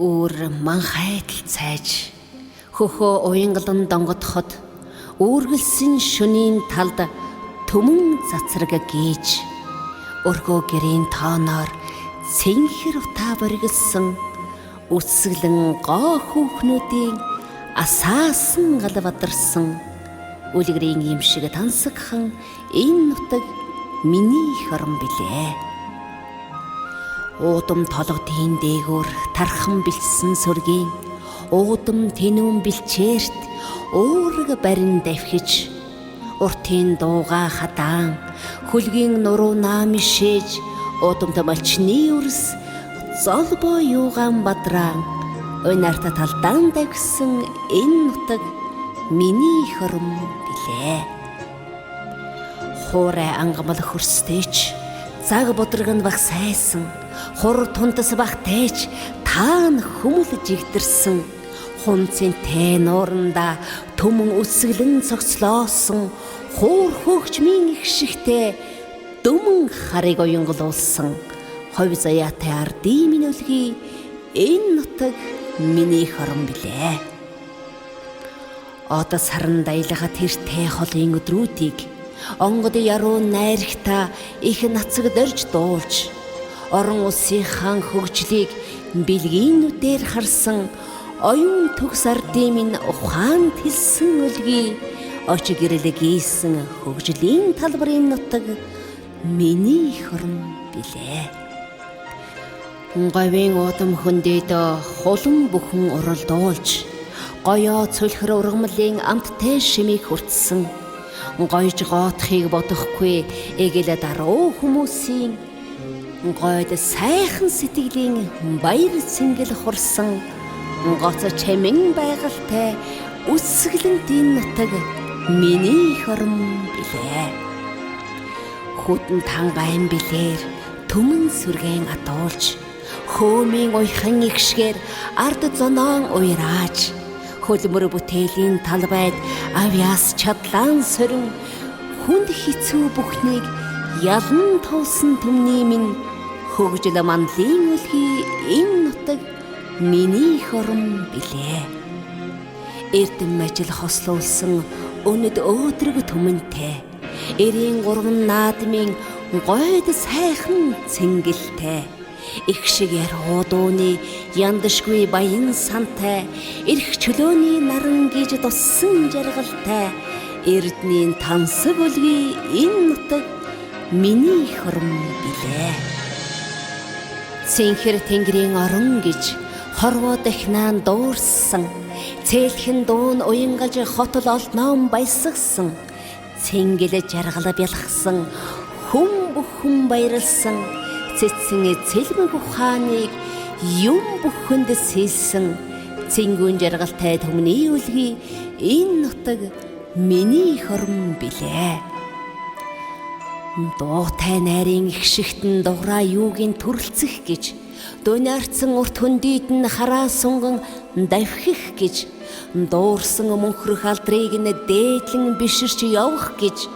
Өөр манхайтал цайж хөхөө уянгалан донгодоход үүргэлсэн шөнийн талд төмөн цацраг гээж өргөө гэрийн тооноор цэнхэр утаа боригдсан үсгэлэн гоо хүүхнүүдийн асаасан гал бадарсан үлгэрийн юм шиг тансагхан энэ нутаг миний хорон билээ. Уудам толгодын дээгүүр тархан бэлдсэн сүргийн уудам тэнүүн бэлчээрт өөрөг барин давхиж уртын дууга хадаан хөлгийн нуруу наам ишээж уудамт малчны үрс золбоо юугаан бадраан ойнарта талдаан давгсан энэ нутаг миний хорон билээ. Хуурай ангамал хөрстэйч цаг бодрог нь багсайсан хур тунтас багтайч таан хүмүүл жигдэрсэн хунцэнтэй нууранда төмөн үсгэлэн цогцлоосон хуур хөгжмийн их шигтэй дөмөн харыг уянгалуулсан ховь заяатай ардын минөлгий энэ нутаг миний хорон билээ. Одоо саран даялагаа тэртэй холын өдрүүдийг онгод яруу найрагта их нацаг дорж дуулж орон улсынхаа хөгжлийг бэлгийнүүдээр харсан оюун төгс ардын минь ухаанд хэлсэн үлгий оч гэрлэг ийсэн хөгжлийн талбарын нутаг миний хорон билээ. Говийн удам хөндөд хулан бүхэн уралдуулж гоёо цөлхөр ургамлын амттай шимийг хүртсэн гойж гоотхыг бодохгүй эгэл даруу хүмүүсийн гойд сайхан сэтгэлийн баяр цэнгэл хурсан гоц чимэн байгальтай үсгэлэнтийн нутаг миний хорон билээ. Хүтэн тангайн билээр төмөн сүргэн атуулж хөөмийн уйхан игшгээр ард зоноон уйрааж хөлмөр бүтээлийн талбайд авьяас чадлаан сорин хүнд хэцүү бүхнийг ялан туулсан төмний минь хөгжил манлын үлгий энэ нутаг миний хорон билээ. Эрдэм ажил хослуулсан өнөд өөдрөг төмөнтэй эрийн гурван наадмын гойд сайхан цэнгэлтэй их шиг яруу дууны яндашгүй баян сантай эрх чөлөөний наран гэж туссан жаргалтай эрдний тансаг үлгий энэ нутаг миний хорон билээ. Цэнхэр тэнгэрийн орон гэж хорвоо дахнаан дуурсан цээлхэн дуун уянгалж хотол олноон баясгсан цэнгэл жаргал бялхсан хүм бүхэн баярлсан цэцэн цэлмэг ухааныг юм бүхэнд сэлсэн цэнгүүн жаргалтай төмний үлгий энэ нутаг миний хорон билээ. Дуутай найрын их шигтэн дуграа юугийн төрөлцөх гэж дуунаарцсан урт хөндийд нь хараа сунган давхих гэж дуурсан мөнхрөх алдрыг нь дээдлэн биширч явах гэж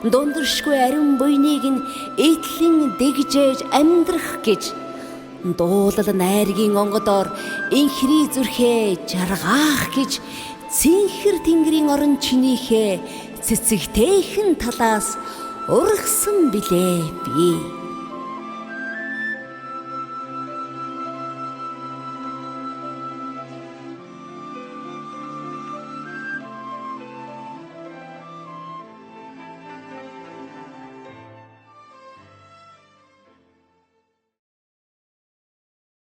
дундэршгүй ариун буйныг нь эдлэн дэгжээж амьдрах гэж дуулал найргийн онгодоор инхри зүрхээ жаргаах гэж цэнхэр тэнгэрийн орон чинийхээ цэцэгтэйхэн талаас ургасан билээ би.